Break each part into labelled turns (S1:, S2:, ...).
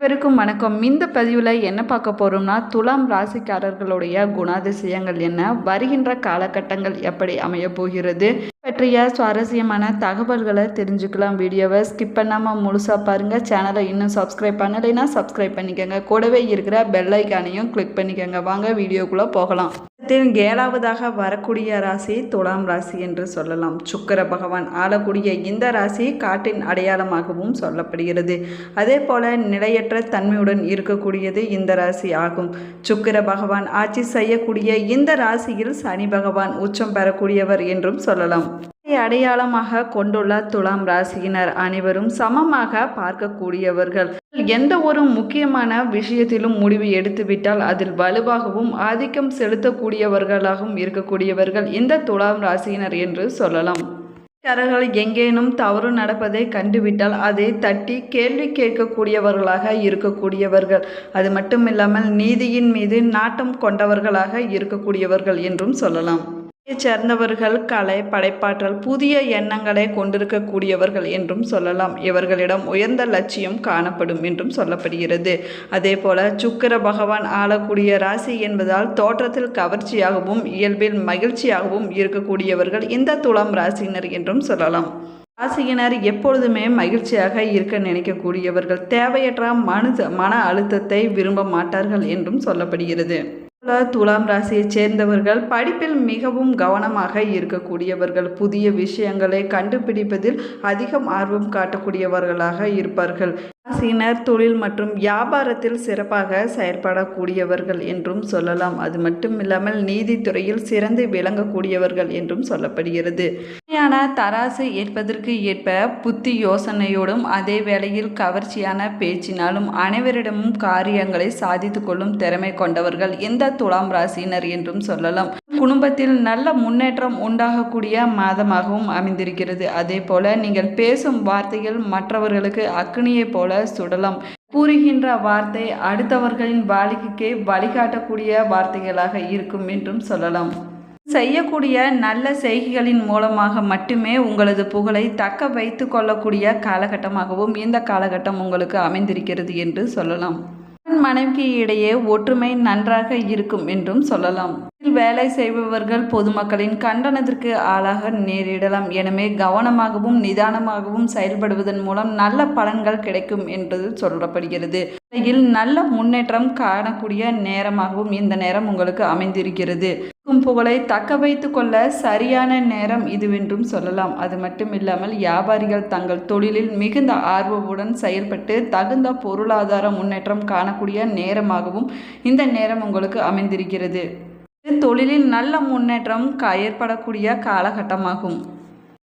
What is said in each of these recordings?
S1: அனைவருக்கும் வணக்கம். இந்த பதிவில் என்ன பார்க்க போகிறோம்னா, துலாம் ராசிக்காரர்களுடைய குணாதிசயங்கள் என்ன, வருகின்ற காலகட்டங்கள் எப்படி அமைய போகிறது பற்றிய சுவாரஸ்யமான தகவல்களை தெரிஞ்சுக்கலாம். வீடியோவை ஸ்கிப் பண்ணாமல் முழுசாக பாருங்கள். சேனலை இன்னும் சப்ஸ்கிரைப் பண்ணலைன்னா சப்ஸ்கிரைப் பண்ணிக்கோங்க. கூடவே இருக்கிற பெல் ஐக்கானையும் கிளிக் பண்ணிக்கோங்க. வாங்க வீடியோக்குள்ளே போகலாம். ஏழாவதாக வரக்கூடிய ராசி துலாம் ராசி என்று சொல்லலாம். சுக்கிர பகவான் ஆளக்கூடிய இந்த ராசி காட்டின் அடையாளமாகவும் சொல்லப்படுகிறது. அதே போல நிலையற்ற தன்மையுடன் இருக்கக்கூடியது இந்த ராசி ஆகும். சுக்கிர பகவான் ஆட்சி செய்யக்கூடிய இந்த ராசியில் சனி பகவான் உச்சம் பெறக்கூடியவர் என்றும் சொல்லலாம். அடையாளமாக கொண்டுள்ள துலாம் ராசியினர் அனைவரும் சமமாக பார்க்கக்கூடியவர்கள். எந்த ஒரு முக்கியமான விஷயத்திலும் முடிவு எடுத்துவிட்டால் அதில் வலுவாகவும் ஆதிக்கம் செலுத்தக்கூடியவர்களாகவும் இருக்கக்கூடியவர்கள் இந்த துலாம் ராசியினர் என்று சொல்லலாம். எங்கேனும் தவறு நடப்பதை கண்டுவிட்டால் அதை தட்டி கேள்வி கேட்கக்கூடியவர்களாக இருக்கக்கூடியவர்கள். அது மட்டுமில்லாமல் நீதியின் மீது நாட்டம் கொண்டவர்களாக இருக்கக்கூடியவர்கள் என்றும் சொல்லலாம். சேர்ந்தவர்கள் கலை படைப்பாற்றல் புதிய எண்ணங்களை கொண்டிருக்கக்கூடியவர்கள் என்றும் சொல்லலாம். இவர்களிடம் உயர்ந்த லட்சியம் காணப்படும் என்றும் சொல்லப்படுகிறது. அதே போல சுக்கிர பகவான் ஆளக்கூடிய ராசி என்பதால் தோற்றத்தில் கவர்ச்சியாகவும் இயல்பில் மகிழ்ச்சியாகவும் இருக்கக்கூடியவர்கள் இந்த துலாம் ராசியினர் என்றும் சொல்லலாம். ராசியினர் எப்பொழுதுமே மகிழ்ச்சியாக இருக்க நினைக்கக்கூடியவர்கள். தேவையற்ற மன அழுத்தத்தை விரும்ப மாட்டார்கள் என்றும் சொல்லப்படுகிறது. துலாம் ராசியைச் சேர்ந்தவர்கள் படிப்பில் மிகவும் கவனமாக இருக்கக்கூடியவர்கள். புதிய விஷயங்களை கண்டுபிடிப்பதில் அதிகம் ஆர்வம் காட்டக்கூடியவர்களாக இருப்பார்கள். ராசியினர் தொழில் மற்றும் வியாபாரத்தில் சிறப்பாக செயல்படக்கூடியவர்கள் என்றும் சொல்லலாம். அது மட்டும் இல்லாமல் நீதித்துறையில் சிறந்து விளங்கக்கூடியவர்கள் என்றும் சொல்லப்படுகிறது. உண்மையான தராசு ஏற்பதற்கு ஏற்ப புத்தி யோசனையோடும் அதே வேளையில் கவர்ச்சியான பேச்சினாலும் அனைவரிடமும் காரியங்களை சாதித்து கொள்ளும் திறமை கொண்டவர்கள் இந்த துலாம் ராசியினர் என்றும் சொல்லலாம். குடும்பத்தில் நல்ல முன்னேற்றம் உண்டாகக்கூடிய மாதமாகவும் அமைந்திருக்கிறது. அதே போல நீங்கள் பேசும் வார்த்தைகள் மற்றவர்களுக்கு அக்னியை போல சுடலாம். கூறுகின்ற வார்த்தை அடுத்தவர்களின் வாழ்க்கைக்கு வழிகாட்டக்கூடிய வார்த்தைகளாக இருக்கும் என்றும் சொல்லலாம். செய்யக்கூடிய நல்ல செய்கைகளின் மூலமாக மட்டுமே உங்களது புகழை தக்க வைத்து கொள்ளக்கூடிய காலகட்டமாகவும் இந்த காலகட்டம் உங்களுக்கு அமைந்திருக்கிறது என்று சொல்லலாம். மனைவிக்கு இடையே ஒற்றுமை நன்றாக இருக்கும் என்றும் சொல்லலாம். வேலை செய்பவர்கள் பொதுமக்களின் கண்டனத்திற்கு ஆளாக நேரிடலாம். எனவே கவனமாகவும் நிதானமாகவும் செயல்படுவதன் மூலம் நல்ல பலன்கள் கிடைக்கும் என்று சொல்லப்படுகிறது. நல்ல முன்னேற்றம் காணக்கூடிய நேரமாகவும் இந்த நேரம் உங்களுக்கு அமைந்திருக்கிறது. புகழை தக்க வைத்து கொள்ள சரியான நேரம் இதுவென்றும் சொல்லலாம். அது மட்டும் இல்லாமல் வியாபாரிகள் தங்கள் தொழிலில் மிகுந்த ஆர்வமுடன் செயல்பட்டு தகுந்த பொருளாதார முன்னேற்றம் காணக்கூடிய நேரமாகவும் இந்த நேரம் உங்களுக்கு அமைந்திருக்கிறது. தொழிலில் நல்ல முன்னேற்றம் ஏற்படக்கூடிய காலகட்டமாகும்.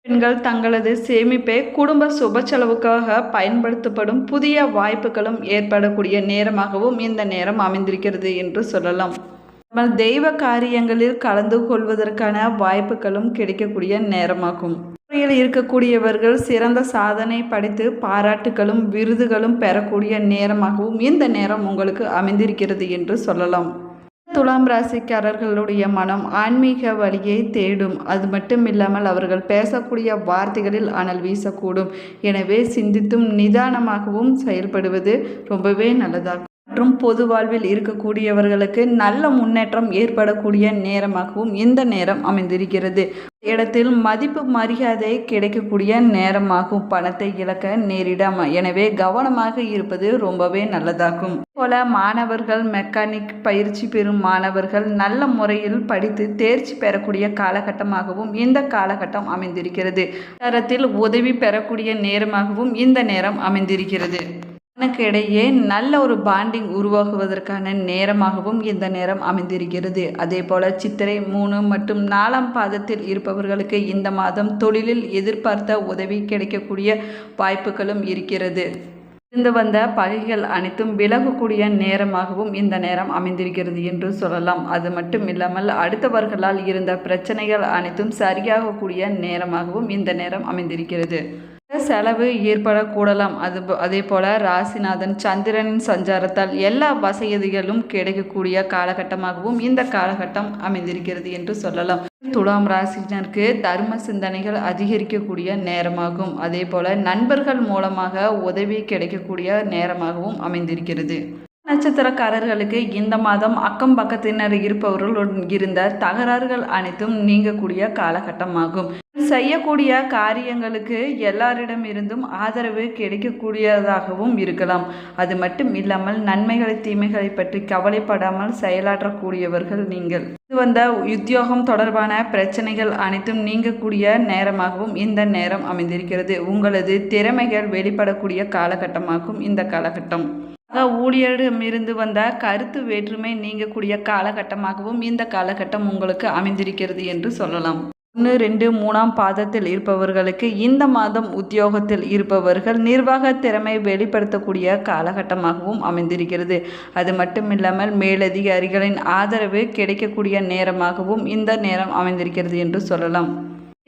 S1: பெண்கள் தங்களது சேமிப்பை குடும்ப சுப செலவுக்காக பயன்படுத்தப்படும் புதிய வாய்ப்புகளும் ஏற்படக்கூடிய நேரமாகவும் இந்த நேரம் அமைந்திருக்கிறது என்று சொல்லலாம். தெய்வ காரியங்களில் கலந்து கொள்வதற்கான வாய்ப்புகளும் கிடைக்கக்கூடிய நேரமாகும். துறையில் இருக்கக்கூடியவர்கள் சிறந்த சாதனை படைத்து பாராட்டுகளும் விருதுகளும் பெறக்கூடிய நேரமாகவும் இந்த நேரம் உங்களுக்கு அமைந்திருக்கிறது என்று சொல்லலாம். துலாம் ராசிக்காரர்களுடைய மனம் ஆன்மீக வழியை தேடும். அது மட்டும் இல்லாமல் அவர்கள் பேசக்கூடிய வார்த்தைகளில் அனல் வீசக்கூடும். எனவே சிந்தித்தும் நிதானமாகவும் செயல்படுவது ரொம்பவே நல்லதாகும். மற்றும் பொது வாழ்வில் இருக்கக்கூடியவர்களுக்கு நல்ல முன்னேற்றம் ஏற்படக்கூடிய நேரமாகவும் இந்த நேரம் அமைந்திருக்கிறது. இடத்தில் மதிப்பு மரியாதை கிடைக்கக்கூடிய நேரமாகும். பணத்தை இழக்க நேரிடாம, எனவே கவனமாக இருப்பது ரொம்பவே நல்லதாகும். போல மாணவர்கள் மெக்கானிக் பயிற்சி பெறும் மாணவர்கள் நல்ல முறையில் படித்து தேர்ச்சி பெறக்கூடிய காலகட்டமாகவும் இந்த காலகட்டம் அமைந்திருக்கிறது. தரத்தில் உதவி பெறக்கூடிய நேரமாகவும் இந்த நேரம் அமைந்திருக்கிறது. எனக்கு இடையே நல்ல ஒரு பாண்டிங் உருவாகுவதற்கான நேரமாகவும் இந்த நேரம் அமைந்திருக்கிறது. அதே போல சித்திரை 3 மற்றும் 4ஆம் பாதத்தில் இருப்பவர்களுக்கு இந்த மாதம் தொழிலில் எதிர்பார்த்த உதவி கிடைக்கக்கூடிய வாய்ப்புகளும் இருக்கிறது. இருந்து வந்த பகைகள் அனைத்தும் விலகக்கூடிய நேரமாகவும் இந்த நேரம் அமைந்திருக்கிறது என்று சொல்லலாம். அது மட்டும் இல்லாமல் அடுத்தவர்களால் இருந்த பிரச்சனைகள் அனைத்தும் சரியாகக்கூடிய நேரமாகவும் இந்த நேரம் அமைந்திருக்கிறது. செலவு ஏற்படக்கூடலாம். அதே போல ராசிநாதன் சந்திரனின் சஞ்சாரத்தால் எல்லா வசதிகளும் கிடைக்கக்கூடிய காலகட்டமாகவும் இந்த காலகட்டம் அமைந்திருக்கிறது என்று சொல்லலாம். துலாம் ராசினருக்கு தர்ம சிந்தனைகள் அதிகரிக்கக்கூடிய நேரமாகும். அதே போல நண்பர்கள் மூலமாக உதவி கிடைக்கக்கூடிய நேரமாகவும் அமைந்திருக்கிறது. நட்சத்திரக்காரர்களுக்கு இந்த மாதம் அக்கம் பக்கத்தினர் இருப்பவர்களுடன் இருந்த தகராறுகள் அனைத்தும் நீங்கக்கூடிய காலகட்டமாகும். செய்யக்கூடிய காரியங்களுக்கு எல்லாரிடமிருந்தும் ஆதரவு கிடைக்கக்கூடியதாகவும் இருக்கலாம். அது மட்டும் இல்லாமல் நன்மைகளை தீமைகளை பற்றி கவலைப்படாமல் செயலாற்றக்கூடியவர்கள் நீங்கள். இது வந்த உத்தியோகம் தொடர்பான பிரச்சனைகள் அனைத்தும் நீங்கக்கூடிய நேரமாகவும் இந்த நேரம் அமைந்திருக்கிறது. உங்களது திறமைகள் வெளிப்படக்கூடிய காலகட்டமாகும் இந்த காலகட்டம். ஊழியரிடமிருந்து வந்த கருத்து வேற்றுமை நீங்கக்கூடிய காலகட்டமாகவும் இந்த காலகட்டம் உங்களுக்கு அமைந்திருக்கிறது என்று சொல்லலாம். 1, 2, 3ஆம் பாதத்தில் இருப்பவர்களுக்கு இந்த மாதம் உத்தியோகத்தில் இருப்பவர்கள் நிர்வாக திறமை வெளிப்படுத்தக்கூடிய காலகட்டமாகவும் அமைந்திருக்கிறது. அது மட்டுமில்லாமல் மேலதிகாரிகளின் ஆதரவு கிடைக்கக்கூடிய நேரமாகவும் இந்த நேரம் அமைந்திருக்கிறது என்று சொல்லலாம்.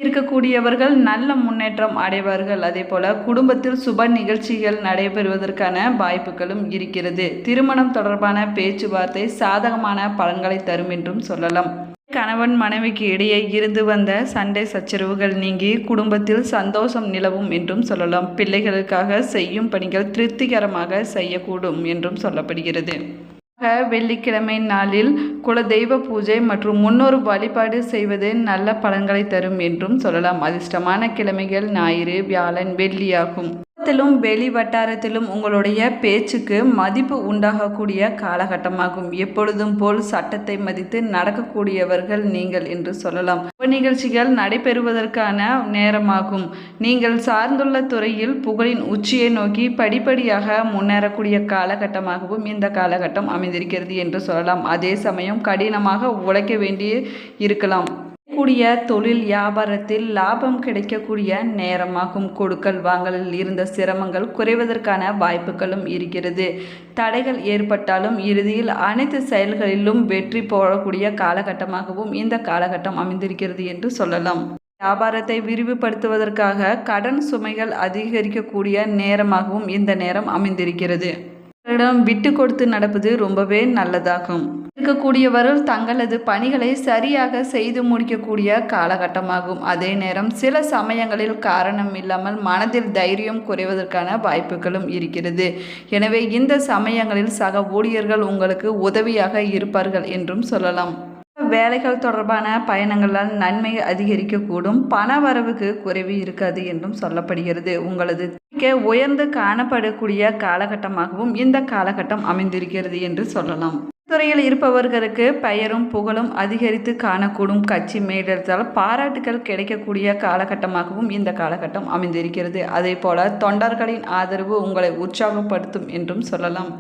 S1: இருக்கக்கூடியவர்கள் நல்ல முன்னேற்றம் அடைவார்கள். அதே போல குடும்பத்தில் சுப நிகழ்ச்சிகள் நடைபெறுவதற்கான வாய்ப்புகளும் இருக்கிறது. திருமணம் தொடர்பான பேச்சுவார்த்தை சாதகமான பலன்களை தரும் என்றும் சொல்லலாம். கணவன் மனைவிக்கு இடையே இருந்து வந்த சண்டை சச்சரவுகள் நீங்கி குடும்பத்தில் சந்தோஷம் நிலவும் என்றும் சொல்லலாம். பிள்ளைகளுக்காக செய்யும் பணிகள் திருப்திகரமாக செய்யக்கூடும் என்றும் சொல்லப்படுகிறது. வெள்ளிக்கிழமை நாளில் குலதெய்வ பூஜை மற்றும் முன்னோர் வழிபாடு செய்வது நல்ல பலன்களை தரும் என்றும் சொல்லலாம். அதிர்ஷ்டமான கிழமைகள் ஞாயிறு, வியாழன், வெள்ளியாகும். வெளி வட்டாரத்திலும் உங்களுடைய பேச்சுக்கு மதிப்பு உண்டாகக்கூடிய காலகட்டமாகும். எப்பொழுதும் போல் சட்டத்தை மதித்து நடக்கக்கூடியவர்கள் நீங்கள் என்று சொல்லலாம். நிகழ்ச்சிகள் நடைபெறுவதற்கான நேரமாகும். நீங்கள் சார்ந்துள்ள துறையில் புகழின் உச்சியை நோக்கி படிப்படியாக முன்னேறக்கூடிய காலகட்டமாகவும் இந்த காலகட்டம் அமைந்திருக்கிறது என்று சொல்லலாம். அதே சமயம் கடினமாக உழைக்க வேண்டி இருக்கலாம். கூடிய தொழில் வியாபாரத்தில் லாபம் கிடைக்கக்கூடிய நேரமாகும். கொடுக்கல் வாங்கலில் இருந்த சிரமங்கள் குறைவதற்கான வாய்ப்புகளும் இருக்கிறது. தடைகள் ஏற்பட்டாலும் இறுதியில் அனைத்து செயல்களிலும் வெற்றி போடக்கூடிய காலகட்டமாகவும் இந்த காலகட்டம் அமைந்திருக்கிறது என்று சொல்லலாம். வியாபாரத்தை விரிவுபடுத்துவதற்காக கடன் சுமைகள் அதிகரிக்கக்கூடிய நேரமாகவும் இந்த நேரம் அமைந்திருக்கிறது. விட்டு கொடுத்து நடப்பது ரொம்பவே நல்லதாகும். இருக்கக்கூடியவர்கள் தங்களது பணிகளை சரியாக செய்து முடிக்கக்கூடிய காலகட்டமாகும். அதே நேரம் சில சமயங்களில் காரணம் இல்லாமல் மனதில் தைரியம் குறைவதற்கான வாய்ப்புகளும் இருக்கிறது. எனவே இந்த சமயங்களில் சக ஊழியர்கள் உங்களுக்கு உதவியாக இருப்பார்கள் என்றும் சொல்லலாம். வேலைகள் தொடர்பான பயணங்களால் நன்மை அதிகரிக்கக்கூடும். பண வரவுக்கு குறைவு இருக்காது என்றும் சொல்லப்படுகிறது. உங்களது உயர்ந்து காணப்படக்கூடிய காலகட்டமாகவும் இந்த காலகட்டம் அமைந்திருக்கிறது என்று சொல்லலாம். துறையில் இருப்பவர்களுக்கு பெயரும் புகழும் அதிகரித்து காணக்கூடும். கட்சி மேலிடத்தால் பாராட்டுகள் கிடைக்கக்கூடிய காலகட்டமாகவும் இந்த காலகட்டம் அமைந்திருக்கிறது. அதே போல தொண்டர்களின் ஆதரவு உங்களை உற்சாகப்படுத்தும் என்றும் சொல்லலாம்.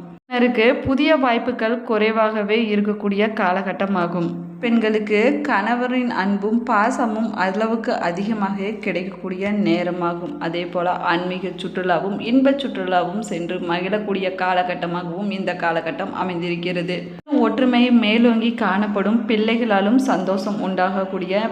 S1: புதிய வாய்ப்புகள் குறைவாகவே இருக்கக்கூடிய காலகட்டமாகும். பெண்களுக்கு கணவரின் அன்பும் பாசமும் அளவுக்கு அதிகமாக கிடைக்கக்கூடிய நேரமாகும். அதே போல ஆன்மீக சுற்றுலாவும் இன்ப சுற்றுலாவும் சென்று மகிழக்கூடிய காலகட்டமாகவும் இந்த காலகட்டம் அமைந்திருக்கிறது. ஒற்றுமை மேலோங்கி காணப்படும். பிள்ளைகளாலும் சந்தோஷம் உண்டாகக்கூடிய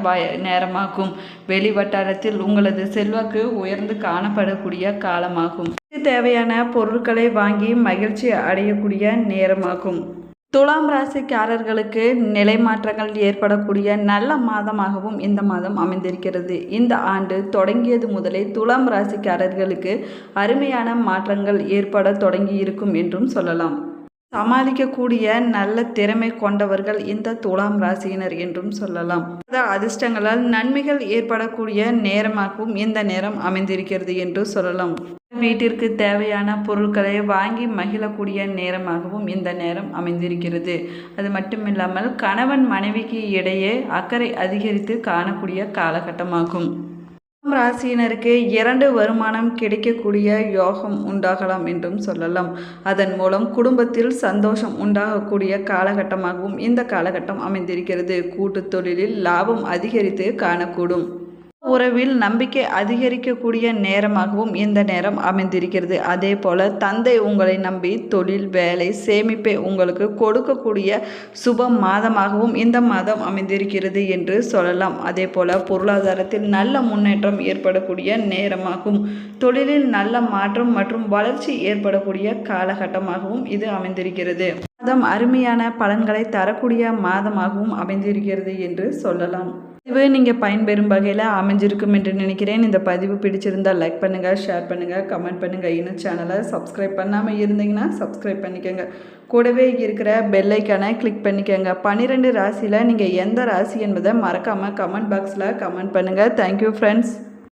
S1: நேரமாகும். வெளி வட்டாரத்தில் உங்களது செல்வாக்கு உயர்ந்து காணப்படக்கூடிய காலமாகும். தேவையான பொருட்களை வாங்கி மகிழ்ச்சி அடையக்கூடிய நேரமாகும். துலாம் ராசிக்காரர்களுக்கு நிலை மாற்றங்கள் ஏற்படக்கூடிய நல்ல மாதமாகவும் இந்த மாதம் அமைந்திருக்கிறது. இந்த ஆண்டு தொடங்கியது முதலே துலாம் ராசிக்காரர்களுக்கு அருமையான மாற்றங்கள் ஏற்பட தொடங்கி இருக்கும் என்றும் சொல்லலாம். சமாளிக்கக்கூடிய நல்ல திறமை கொண்டவர்கள் இந்த துலாம் ராசியினர் என்றும் சொல்லலாம். அதிர்ஷ்டங்களால் நன்மைகள் ஏற்படக்கூடிய நேரமாகவும் இந்த நேரம் அமைந்திருக்கிறது என்று சொல்லலாம். வீட்டிற்கு தேவையான பொருட்களை வாங்கி மகிழக்கூடிய நேரமாகவும் இந்த நேரம் அமைந்திருக்கிறது. அது மட்டுமில்லாமல் கணவன் மனைவிக்கு இடையே அக்கறை அதிகரித்து காணக்கூடிய காலகட்டமாகும். ராசியினருக்கு 2 வருமானம் கிடைக்கக்கூடிய யோகம் உண்டாகலாம் என்றும் சொல்லலாம். அதன் மூலம் குடும்பத்தில் சந்தோஷம் உண்டாகக்கூடிய காலகட்டமாகவும் இந்த காலகட்டம் அமைந்திருக்கிறது. கூட்டு தொழிலில் லாபம் அதிகரித்து காணக்கூடும். உறவில் நம்பிக்கை அதிகரிக்கக்கூடிய நேரமாகவும் இந்த நேரம் அமைந்திருக்கிறது. அதே போல் தந்தை உங்களை நம்பி தொழில், வேலை, சேமிப்பை உங்களுக்கு கொடுக்கக்கூடிய சுப மாதமாகவும் இந்த மாதம் அமைந்திருக்கிறது என்று சொல்லலாம். அதே போல் பொருளாதாரத்தில் நல்ல முன்னேற்றம் ஏற்படக்கூடிய நேரமாகவும், தொழிலில் நல்ல மாற்றம் மற்றும் வளர்ச்சி ஏற்படக்கூடிய காலகட்டமாகவும் இது அமைந்திருக்கிறது. மாதம் அருமையான பலன்களை தரக்கூடிய மாதமாகவும் அமைந்திருக்கிறது என்று சொல்லலாம். பதிவு நீங்கள் பயன்பெறும் வகையில் அமைஞ்சிருக்கும் என்று நினைக்கிறேன். இந்த பதிவு பிடிச்சிருந்தால் லைக் பண்ணுங்கள், ஷேர் பண்ணுங்கள், கமெண்ட் பண்ணுங்கள். இன்னும் சேனலை சப்ஸ்கிரைப் பண்ணாமல் இருந்தீங்கன்னா சப்ஸ்கிரைப் பண்ணிக்கோங்க. கூடவே இருக்கிற பெல் ஐக்கானை கிளிக் பண்ணிக்கோங்க. 12 ராசியில் நீங்கள் எந்த ராசி என்பதை மறக்காமல் கமெண்ட் பாக்ஸில் கமெண்ட் பண்ணுங்கள். Thank you friends.